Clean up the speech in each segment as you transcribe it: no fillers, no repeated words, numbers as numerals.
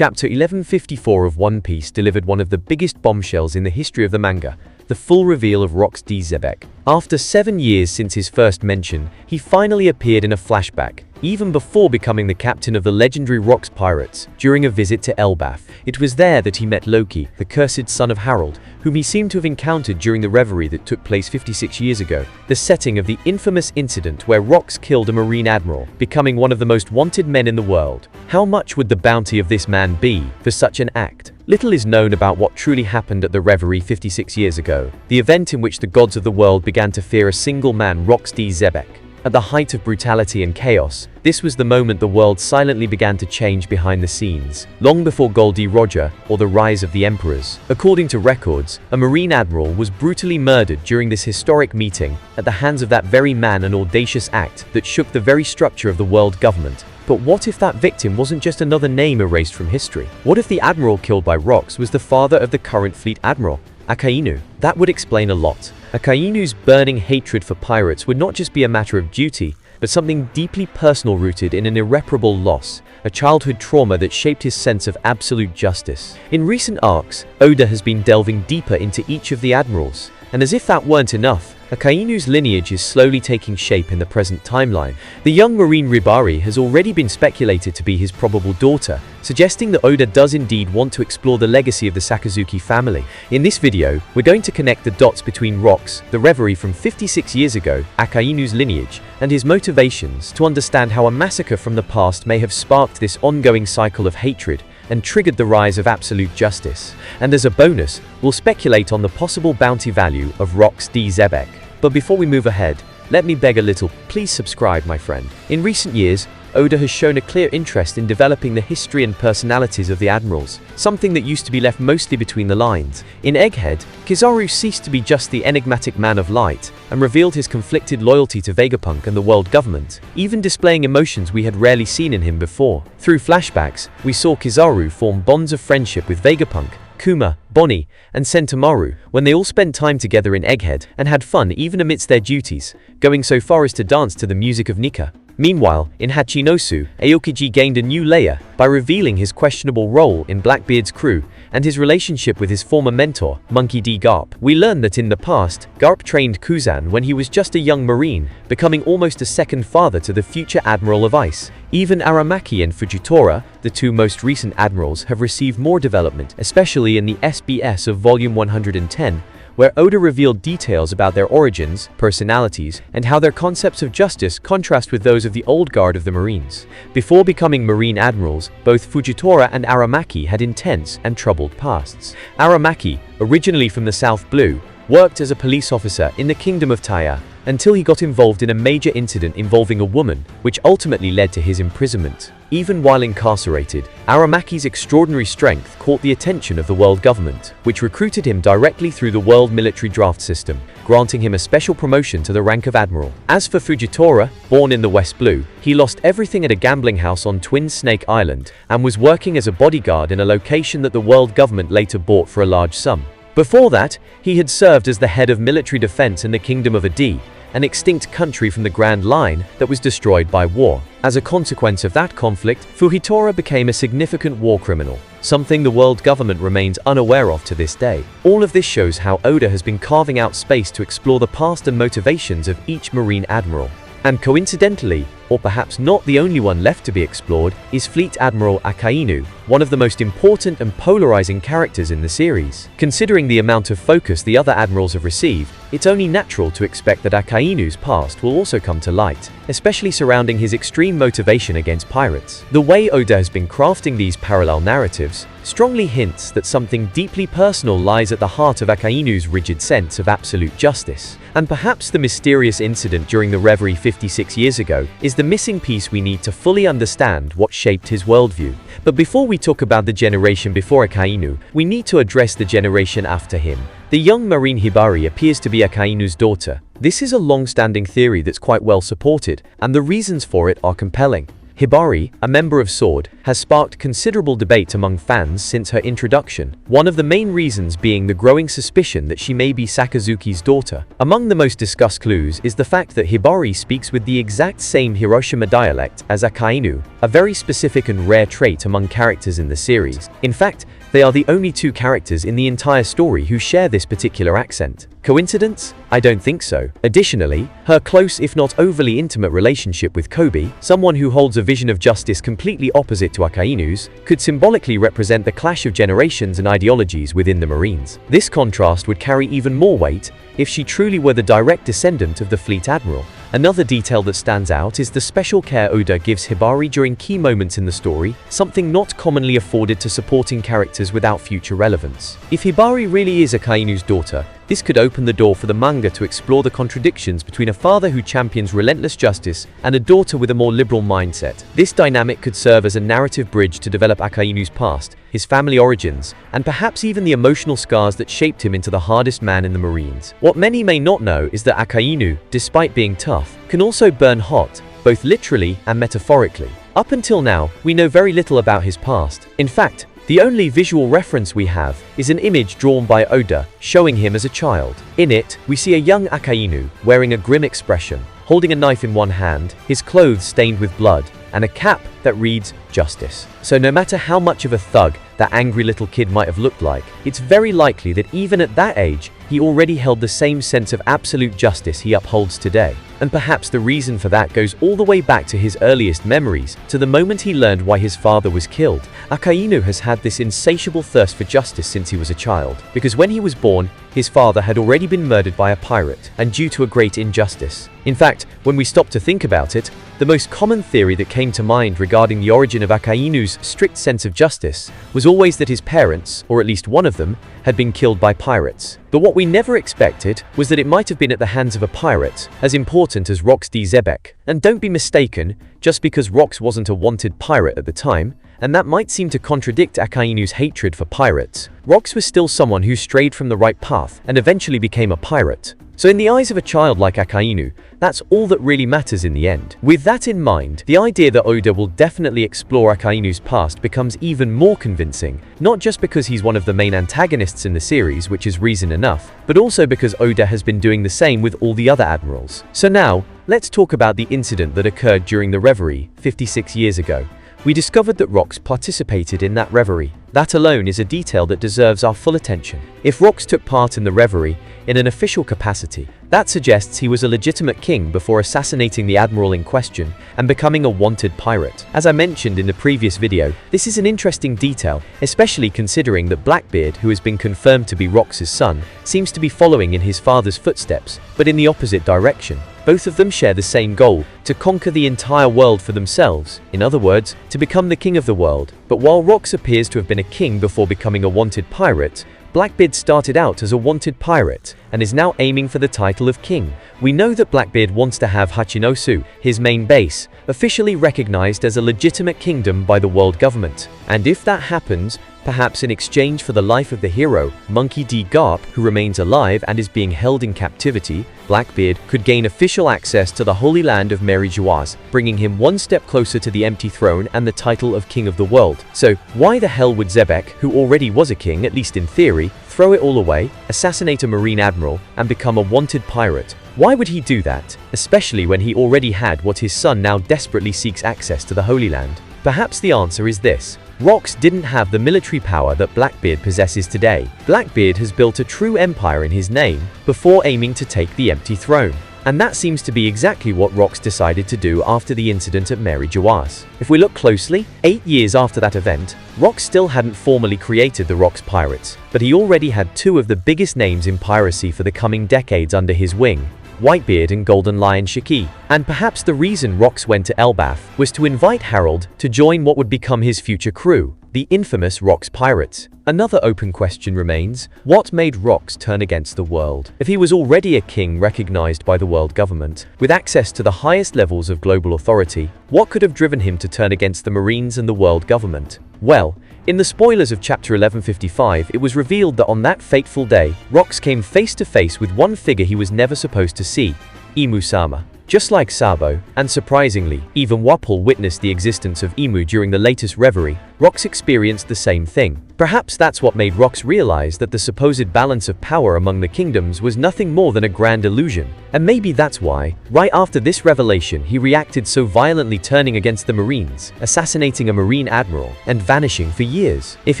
Chapter 1154 of One Piece delivered one of the biggest bombshells in the history of the manga, the full reveal of Rox D. Zebec. After 7 years since his first mention, he finally appeared in a flashback, even before becoming the captain of the legendary Rox pirates, during a visit to Elbaf. It was there that he met Loki, the cursed son of Harold, whom he seemed to have encountered during the Reverie that took place 56 years ago, the setting of the infamous incident where Rox killed a Marine Admiral, becoming one of the most wanted men in the world. How much would the bounty of this man be for such an act? Little is known about what truly happened at the Reverie 56 years ago, the event in which the gods of the world began to fear a single man, Rox D. Zebec. At the height of brutality and chaos, this was the moment the world silently began to change behind the scenes, long before Goldie Roger or the rise of the emperors. According to records, a Marine Admiral was brutally murdered during this historic meeting at the hands of that very man, an audacious act that shook the very structure of the world government. But what if that victim wasn't just another name erased from history? What if the admiral killed by Rox was the father of the current Fleet Admiral, Akainu? That would explain a lot. Akainu's burning hatred for pirates would not just be a matter of duty, but something deeply personal rooted in an irreparable loss, a childhood trauma that shaped his sense of absolute justice. In recent arcs, Oda has been delving deeper into each of the admirals, and as if that weren't enough, Akainu's lineage is slowly taking shape in the present timeline. The young Marine Hibari has already been speculated to be his probable daughter, suggesting that Oda does indeed want to explore the legacy of the Sakazuki family. In this video, we're going to connect the dots between Rox, the Reverie from 56 years ago, Akainu's lineage, and his motivations to understand how a massacre from the past may have sparked this ongoing cycle of hatred and triggered the rise of absolute justice. And as a bonus, we'll speculate on the possible bounty value of Rox D. Zebec. But before we move ahead, let me beg a little, please subscribe, my friend. In recent years, Oda has shown a clear interest in developing the history and personalities of the admirals, something that used to be left mostly between the lines. In Egghead, Kizaru ceased to be just the enigmatic man of light and revealed his conflicted loyalty to Vegapunk and the world government, even displaying emotions we had rarely seen in him before. Through flashbacks, we saw Kizaru form bonds of friendship with Vegapunk, Kuma, Bonnie, and Sentomaru when they all spent time together in Egghead and had fun even amidst their duties, going so far as to dance to the music of Nika. Meanwhile, in Hachinosu, Aokiji gained a new layer by revealing his questionable role in Blackbeard's crew and his relationship with his former mentor, Monkey D. Garp. We learn that in the past, Garp trained Kuzan when he was just a young marine, becoming almost a second father to the future Admiral of Ice. Even Aramaki and Fujitora, the two most recent admirals, have received more development, especially in the SBS of Volume 110, where Oda revealed details about their origins, personalities, and how their concepts of justice contrast with those of the old guard of the Marines. Before becoming Marine Admirals, both Fujitora and Aramaki had intense and troubled pasts. Aramaki, originally from the South Blue, worked as a police officer in the Kingdom of Taya, until he got involved in a major incident involving a woman, which ultimately led to his imprisonment. Even while incarcerated, Aramaki's extraordinary strength caught the attention of the world government, which recruited him directly through the world military draft system, granting him a special promotion to the rank of admiral. As for Fujitora, born in the West Blue, he lost everything at a gambling house on Twin Snake Island and was working as a bodyguard in a location that the world government later bought for a large sum. Before that, he had served as the head of military defense in the Kingdom of Adi, an extinct country from the Grand Line that was destroyed by war. As a consequence of that conflict, Fujitora became a significant war criminal, something the world government remains unaware of to this day. All of this shows how Oda has been carving out space to explore the past and motivations of each Marine Admiral. And coincidentally, or perhaps not the only one left to be explored, is Fleet Admiral Akainu, one of the most important and polarizing characters in the series. Considering the amount of focus the other admirals have received, it's only natural to expect that Akainu's past will also come to light, especially surrounding his extreme motivation against pirates. The way Oda has been crafting these parallel narratives strongly hints that something deeply personal lies at the heart of Akainu's rigid sense of absolute justice. And perhaps the mysterious incident during the Reverie 56 years ago is the missing piece we need to fully understand what shaped his worldview. But before we talk about the generation before Akainu, we need to address the generation after him. The young Marine Hibari appears to be Akainu's daughter. This is a long-standing theory that's quite well supported, and the reasons for it are compelling. Hibari, a member of SWORD, has sparked considerable debate among fans since her introduction, one of the main reasons being the growing suspicion that she may be Sakazuki's daughter. Among the most discussed clues is the fact that Hibari speaks with the exact same Hiroshima dialect as Akainu, a very specific and rare trait among characters in the series. In fact, they are the only two characters in the entire story who share this particular accent. Coincidence? I don't think so. Additionally, her close if not overly intimate relationship with Kobe, someone who holds a vision of justice completely opposite to Akainu's, could symbolically represent the clash of generations and ideologies within the Marines. This contrast would carry even more weight if she truly were the direct descendant of the Fleet Admiral. Another detail that stands out is the special care Oda gives Hibari during key moments in the story, something not commonly afforded to supporting characters without future relevance. If Hibari really is Akainu's daughter, this could open the door for the manga to explore the contradictions between a father who champions relentless justice and a daughter with a more liberal mindset. This dynamic could serve as a narrative bridge to develop Akainu's past, his family origins, and perhaps even the emotional scars that shaped him into the hardest man in the Marines. What many may not know is that Akainu, despite being tough, can also burn hot, both literally and metaphorically. Up until now, we know very little about his past. In fact, the only visual reference we have is an image drawn by Oda showing him as a child. In it, we see a young Akainu wearing a grim expression, holding a knife in one hand, his clothes stained with blood, and a cap that reads justice. So no matter how much of a thug that angry little kid might have looked like, it's very likely that even at that age, he already held the same sense of absolute justice he upholds today. And perhaps the reason for that goes all the way back to his earliest memories, to the moment he learned why his father was killed. Akainu has had this insatiable thirst for justice since he was a child, because when he was born, his father had already been murdered by a pirate, and due to a great injustice. In fact, when we stop to think about it, the most common theory that came to mind regarding the origin of Akainu's strict sense of justice was always that his parents, or at least one of them, had been killed by pirates. But what we never expected was that it might have been at the hands of a pirate, as important as Rox D. Zebec. And don't be mistaken, just because Rox wasn't a wanted pirate at the time, and that might seem to contradict Akainu's hatred for pirates, Rox was still someone who strayed from the right path and eventually became a pirate. So in the eyes of a child like Akainu, that's all that really matters in the end. With that in mind, the idea that Oda will definitely explore Akainu's past becomes even more convincing, not just because he's one of the main antagonists in the series, which is reason enough, but also because Oda has been doing the same with all the other admirals. So now, let's talk about the incident that occurred during the Reverie 56 years ago. We discovered that Rox participated in that Reverie. That alone is a detail that deserves our full attention. If Rox took part in the Reverie in an official capacity, that suggests he was a legitimate king before assassinating the admiral in question and becoming a wanted pirate. As I mentioned in the previous video, this is an interesting detail, especially considering that Blackbeard, who has been confirmed to be Rox's son, seems to be following in his father's footsteps, but in the opposite direction. Both of them share the same goal, to conquer the entire world for themselves, in other words, to become the king of the world. But while Rox appears to have been a king before becoming a wanted pirate, Blackbeard started out as a wanted pirate and is now aiming for the title of king. We know that Blackbeard wants to have Hachinosu, his main base, officially recognized as a legitimate kingdom by the world government. And if that happens, perhaps in exchange for the life of the hero, Monkey D. Garp, who remains alive and is being held in captivity, Blackbeard could gain official access to the Holy Land of Mary Joaz, bringing him one step closer to the empty throne and the title of King of the World. So, why the hell would Zebec, who already was a king, at least in theory, throw it all away, assassinate a Marine Admiral, and become a wanted pirate? Why would he do that, especially when he already had what his son now desperately seeks access to the Holy Land? Perhaps the answer is this. Rox didn't have the military power that Blackbeard possesses today. Blackbeard has built a true empire in his name before aiming to take the empty throne. And that seems to be exactly what Rox decided to do after the incident at Mary Joaz. If we look closely, 8 years after that event, Rox still hadn't formally created the Rox Pirates, but he already had two of the biggest names in piracy for the coming decades under his wing, Whitebeard and Golden Lion Shiki. And perhaps the reason Rox went to Elbaf was to invite Harold to join what would become his future crew, the infamous Rox Pirates. Another open question remains, what made Rox turn against the world? If he was already a king recognized by the world government, with access to the highest levels of global authority, what could have driven him to turn against the Marines and the world government? Well, in the spoilers of chapter 1155, it was revealed that on that fateful day, Rox came face to face with one figure he was never supposed to see, Imu-sama. Just like Sabo, and surprisingly, even Wapol witnessed the existence of Imu during the latest Reverie, Rox experienced the same thing. Perhaps that's what made Rox realize that the supposed balance of power among the kingdoms was nothing more than a grand illusion. And maybe that's why, right after this revelation, he reacted so violently, turning against the Marines, assassinating a Marine Admiral, and vanishing for years. If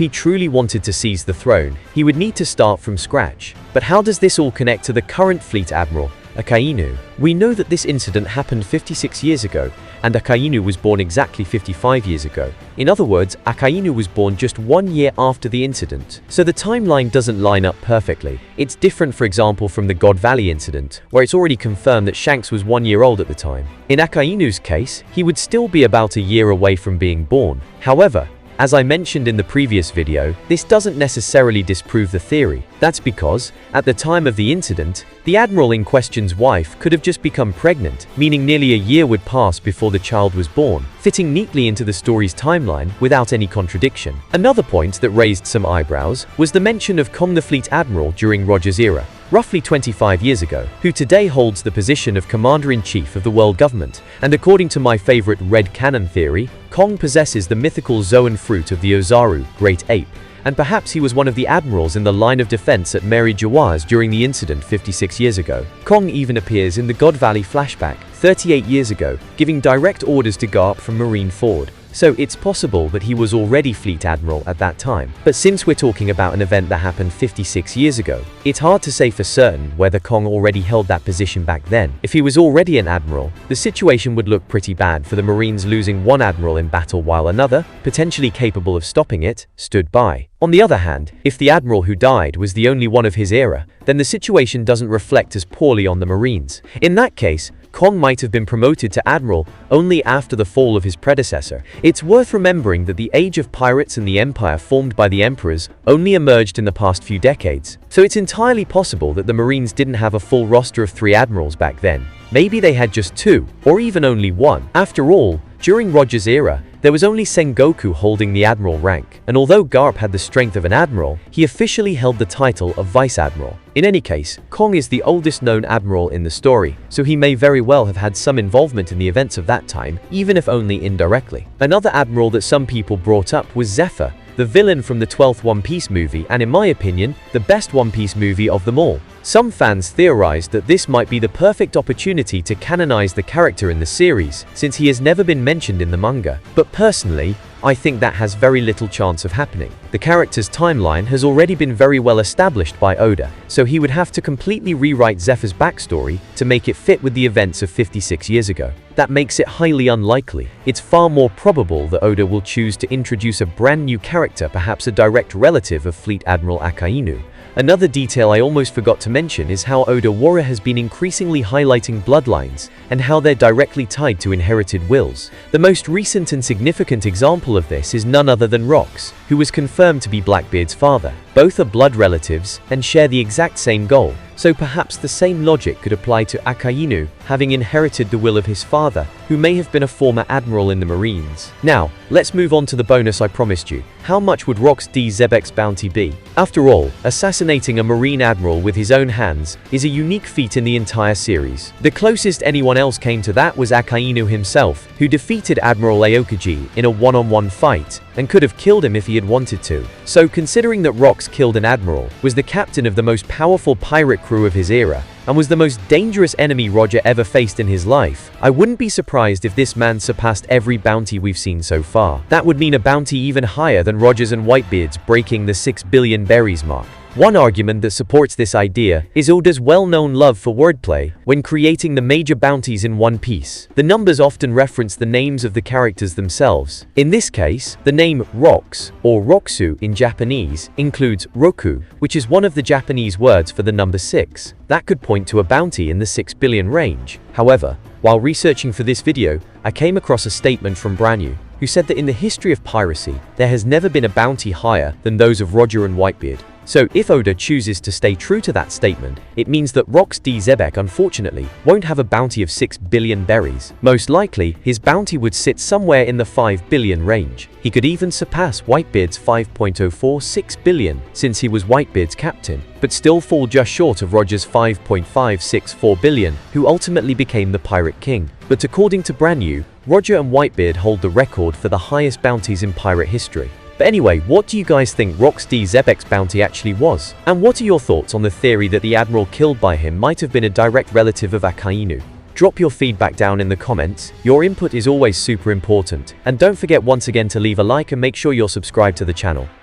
he truly wanted to seize the throne, he would need to start from scratch. But how does this all connect to the current Fleet Admiral, Akainu? We know that this incident happened 56 years ago, and Akainu was born exactly 55 years ago. In other words, Akainu was born just 1 year after the incident. So the timeline doesn't line up perfectly. It's different, for example, from the God Valley incident, where it's already confirmed that Shanks was 1 year old at the time. In Akainu's case, he would still be about a year away from being born. However, as I mentioned in the previous video, this doesn't necessarily disprove the theory. That's because, at the time of the incident, the admiral in question's wife could have just become pregnant, meaning nearly a year would pass before the child was born, fitting neatly into the story's timeline without any contradiction. Another point that raised some eyebrows was the mention of Kong the Fleet Admiral during Roger's era, roughly 25 years ago, who today holds the position of Commander-in-Chief of the world government. And according to my favorite Red Cannon theory, Kong possesses the mythical Zoan fruit of the Ozaru, Great Ape, and perhaps he was one of the admirals in the line of defense at Mary Jawas during the incident 56 years ago. Kong even appears in the God Valley flashback 38 years ago, giving direct orders to Garp from Marineford. So it's possible that he was already Fleet Admiral at that time. But since we're talking about an event that happened 56 years ago, it's hard to say for certain whether Kong already held that position back then. If he was already an admiral, the situation would look pretty bad for the Marines, losing one admiral in battle while another, potentially capable of stopping it, stood by. On the other hand, if the admiral who died was the only one of his era, then the situation doesn't reflect as poorly on the Marines. In that case, Kong might have been promoted to admiral only after the fall of his predecessor. It's worth remembering that the age of pirates and the empire formed by the emperors only emerged in the past few decades. So it's entirely possible that the Marines didn't have a full roster of 3 admirals back then. Maybe they had just 2, or even only 1. After all, during Roger's era, there was only Sengoku holding the admiral rank, and although Garp had the strength of an admiral, he officially held the title of vice admiral. In any case, Kong is the oldest known admiral in the story, so he may very well have had some involvement in the events of that time, even if only indirectly. Another admiral that some people brought up was Zephyr, the villain from the 12th One Piece movie, and in my opinion, the best One Piece movie of them all. Some fans theorized that this might be the perfect opportunity to canonize the character in the series, since he has never been mentioned in the manga. But personally, I think that has very little chance of happening. The character's timeline has already been very well established by Oda, so he would have to completely rewrite Zephyr's backstory to make it fit with the events of 56 years ago. That makes it highly unlikely. It's far more probable that Oda will choose to introduce a brand new character, perhaps a direct relative of Fleet Admiral Akainu. Another detail I almost forgot to mention is how Oda Wara has been increasingly highlighting bloodlines and how they're directly tied to inherited wills. The most recent and significant example of this is none other than Rox, who was confirmed to be Blackbeard's father. Both are blood relatives and share the exact same goal, so perhaps the same logic could apply to Akainu, having inherited the will of his father, who may have been a former admiral in the Marines. Now, let's move on to the bonus I promised you. How much would Rox D Zebec's bounty be? After all, assassinating a Marine admiral with his own hands is a unique feat in the entire series. The closest anyone else came to that was Akainu himself, who defeated Admiral Aokiji in a one-on-one fight, and could have killed him if he had wanted to. So considering that Rox killed an admiral, was the captain of the most powerful pirate crew of his era, and was the most dangerous enemy Roger ever faced in his life, I wouldn't be surprised if this man surpassed every bounty we've seen so far. That would mean a bounty even higher than Roger's and Whitebeard's, breaking the 6 billion berries mark. One argument that supports this idea is Oda's well-known love for wordplay when creating the major bounties in One Piece. The numbers often reference the names of the characters themselves. In this case, the name Rox, or Roxu in Japanese, includes Roku, which is one of the Japanese words for the number 6. That could point to a bounty in the 6 billion range. However, while researching for this video, I came across a statement from Branyu, who said that in the history of piracy, there has never been a bounty higher than those of Roger and Whitebeard. So if Oda chooses to stay true to that statement, it means that Rox D Zebec unfortunately won't have a bounty of 6 billion berries. Most likely, his bounty would sit somewhere in the 5 billion range. He could even surpass Whitebeard's 5.046 billion, since he was Whitebeard's captain, but still fall just short of Roger's 5.564 billion, who ultimately became the Pirate King. But according to Brand New, Roger and Whitebeard hold the record for the highest bounties in pirate history. But anyway, what do you guys think Rox D Zebec's bounty actually was? And what are your thoughts on the theory that the admiral killed by him might have been a direct relative of Akainu? Drop your feedback down in the comments. Your input is always super important. And don't forget once again to leave a like and make sure you're subscribed to the channel.